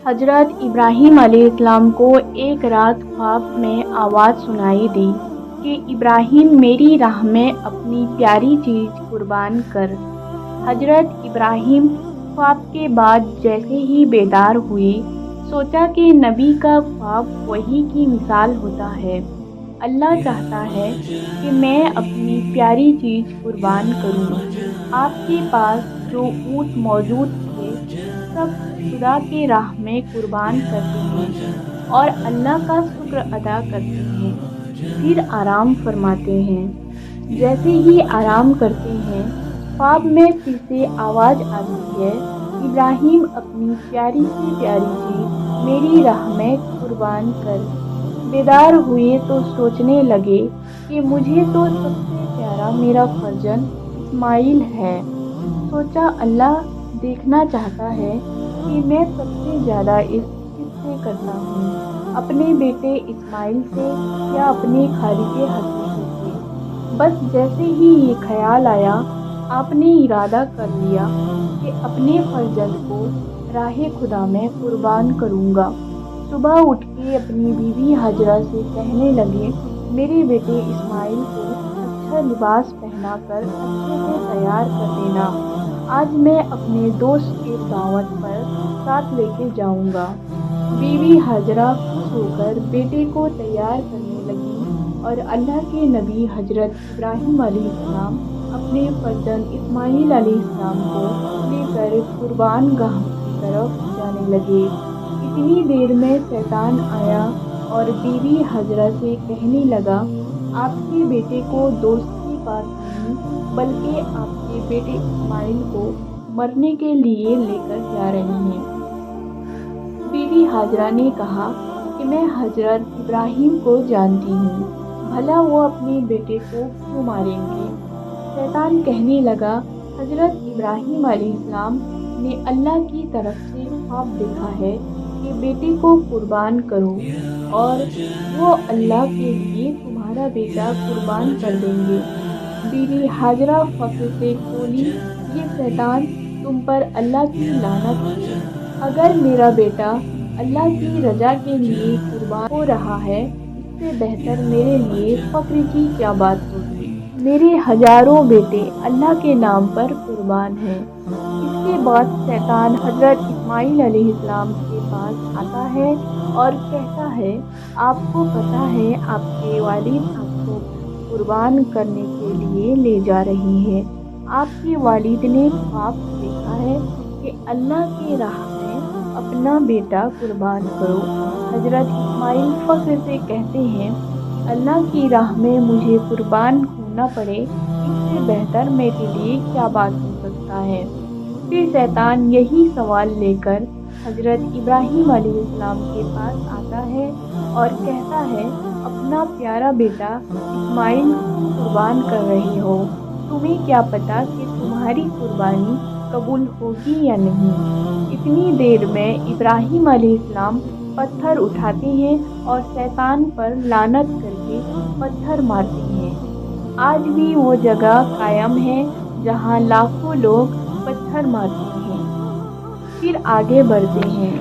हज़रत इब्राहीम अलैहिस्सलाम को एक रात ख्वाब में आवाज़ सुनाई दी कि इब्राहीम मेरी राह में अपनी प्यारी चीज़ कुर्बान कर। हज़रत इब्राहीम ख्वाब के बाद जैसे ही बेदार हुए, सोचा कि नबी का ख्वाब वही की मिसाल होता है। अल्लाह चाहता है कि मैं अपनी प्यारी चीज़ कुर्बान करूँ। आपके पास जो ऊँट मौजूद थे, सब खुदा की राह में कुर्बान करते हैं और अल्लाह का शुक्र अदा करते हैं, फिर आराम फरमाते हैं। जैसे ही आराम करते हैं, ख्वाब में फिर से आवाज़ आती है, इब्राहीम अपनी प्यारी से प्यारी चीज़ मेरी राह में कुर्बान कर। बेदार हुए तो सोचने लगे कि मुझे तो सबसे प्यारा मेरा फर्जंद इस्माइल है। सोचा अल्लाह देखना चाहता है कि मैं सबसे ज़्यादा इश्क किससे करता हूँ, अपने बेटे इस्माइल से या अपने खालिक़े हकीकी से। बस जैसे ही ये ख्याल आया, आपने इरादा कर लिया कि अपने फर्जंद को राहे खुदा में कुर्बान करूँगा। सुबह उठ के अपनी बीवी हाजरा से कहने लगे, मेरे बेटे इस्माइल को अच्छा लिबास पहनाकर अच्छे से तैयार कर देना। आज मैं अपने दोस्त के दावत पर साथ लेके जाऊंगा। बीवी हाजरा खुश होकर बेटे को तैयार करने लगी और अल्लाह के नबी हज़रत इब्राहीम अलैहिस्सलाम अपने फर्जंद इस्माइल अलैहिस्सलाम को लेकर कुर्बान गाह की तरफ जाने लगे। इतनी देर में शैतान आया और बीवी हाजरा से कहने लगा, आपके बेटे को दोस्त के पास नहीं बल्कि आपके बेटे इस्माइल को मरने के लिए लेकर जा रहे हैं। बीवी हाजरा ने कहा कि मैं हज़रत इब्राहीम को जानती हूँ, भला वो अपने बेटे को क्यों मारेंगे। शैतान कहने लगा, हज़रत इब्राहीम अलैहिस्सलाम ने अल्लाह की तरफ से ख्वाब देखा है कि बेटे को कुर्बान करो और वो अल्लाह के लिए तुम्हारा बेटा कुर्बान कर देंगे। बीवी हाजरा फख्र से बोली, ये शैतान तुम पर अल्लाह की लानत है। अगर मेरा बेटा अल्लाह की रजा के लिए कुर्बान हो रहा है, इससे बेहतर मेरे लिए फख्र की क्या बात होगी। मेरे हजारों बेटे अल्लाह के नाम पर कुर्बान हैं। इसके बाद शैतान हज़रत इस्माइल अलैहिस्सलाम के पास आता है और कहता है, आपको पता है आपके वालिद आपको कुर्बान करने के लिए ले जा रहे हैं। आपके वालिद ने ख्वाब देखा है कि अल्लाह की राह में अपना बेटा कुर्बान करो। हज़रत इस्माइल फख्र से कहते हैं, अल्लाह की राह में मुझे कुर्बान होना पड़े, इससे बेहतर मेरे लिए क्या बात हो सकता है। फिर शैतान यही सवाल लेकर हज़रत इब्राहीम अलैहिस्सलाम के पास आता है और कहता है, अपना प्यारा बेटा इस्माइल कुर्बान कर रहे हो, तुम्हें क्या पता कि तुम्हारी कुर्बानी कबूल होगी या नहीं। इतनी देर में इब्राहीम अलैहिस्सलाम पत्थर उठाते हैं और शैतान पर लानत करके पत्थर मारते हैं। आज भी वो जगह कायम है जहाँ लाखों लोग पत्थर मारते हैं। फिर आगे बढ़ते हैं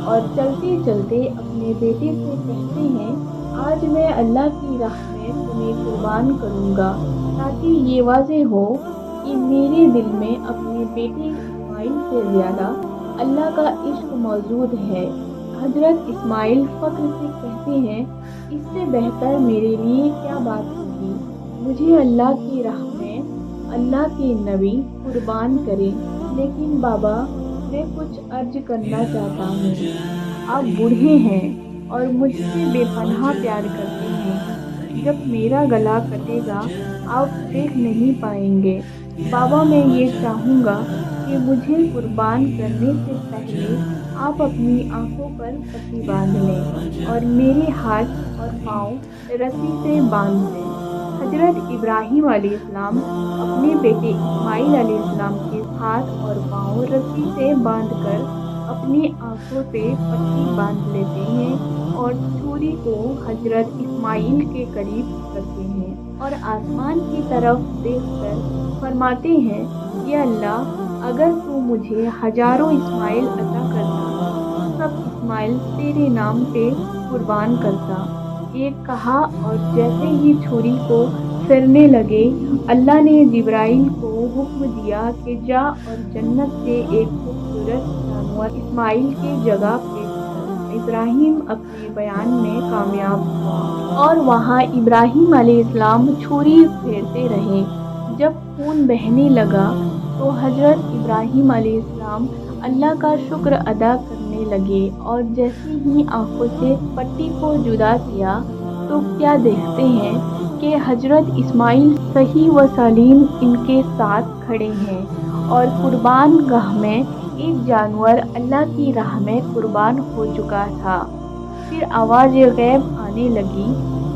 और चलते चलते अपने बेटे से कहते हैं, आज मैं अल्लाह की राह में तुम्हें कुर्बान करूँगा, ताकि ये वाज़ेह हो कि मेरे दिल में अपने बेटे इस्माइल से ज़्यादा अल्लाह का इश्क मौजूद है। हज़रत इस्माइल फ़ख्र से कहते हैं, इससे बेहतर मेरे लिए क्या बात होगी। मुझे अल्लाह की राह में अल्लाह के नबी कुर्बान करें, लेकिन बाबा मैं कुछ अर्ज करना चाहता हूँ। आप बूढ़े हैं और मुझसे बेपनाह प्यार करते हैं। जब मेरा गला कटेगा आप देख नहीं पाएंगे। बाबा मैं ये चाहूँगा कि मुझे कुर्बान करने से पहले आप अपनी आँखों पर पट्टी बांध लें और मेरे हाथ और पाँव रस्सी से बांध दें। हज़रत इब्राहीम अलैहिस्सलाम अपने बेटे इस्माइल अलैहिस्सलाम के हाथ और पाँव रस्सी से बांधकर अपनी आँखों से पट्टी बांध लेते हैं और छुरी को हज़रत इस्माइल के करीब रखते हैं और आसमान की तरफ देखकर फरमाते हैं, या अल्लाह अगर तू मुझे हजारों इस्माइल अता करता, सब اسماعیل تیرے نام پہ قربان کرتا۔ ایک کہا اور جیسے ہی چھری کو پھیرنے لگے، اللہ نے جبرائیل کو حکم دیا کہ جا اور جنت سے ایک خوبصورت جانور اسماعیل کی جگہ پیش کر۔ ابراہیم اپنے بیان میں کامیاب ہوا اور وہاں ابراہیم علیہ السلام چھری پھیرتے رہے۔ جب خون بہنے لگا تو حضرت ابراہیم علیہ السلام اللہ کا شکر ادا کرنے لگے، اور جیسے ہی آنکھوں سے پٹی کو جدا کیا تو کیا دیکھتے ہیں کہ حضرت اسماعیل صحیح و سلیم ان کے ساتھ کھڑے ہیں، اور قربان گاہ میں ایک جانور اللہ کی راہ میں قربان ہو چکا تھا۔ پھر آواز غیب آنے لگی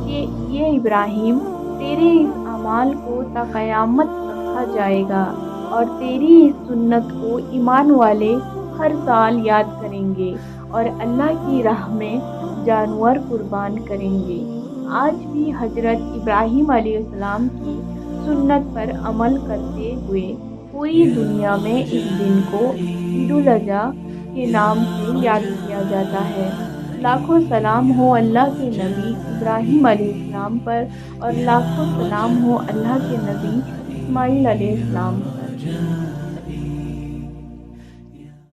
کہ یہ ابراہیم، تیرے اس اعمال کو تا قیامت رکھا جائے گا، اور تیری اس سنت کو ایمان والے ہر سال یاد کریں گے اور اللہ کی راہ میں جانور قربان کریں گے۔ آج بھی حضرت ابراہیم علیہ السلام کی سنت پر عمل کرتے ہوئے پوری دنیا میں اس دن کو عید الاضحیٰ کے نام سے یاد کیا جاتا ہے۔ لاکھوں سلام ہو اللہ کے نبی ابراہیم علیہ السلام پر، اور لاکھوں سلام ہو اللہ کے نبی اسماعیل علیہ السلام پر۔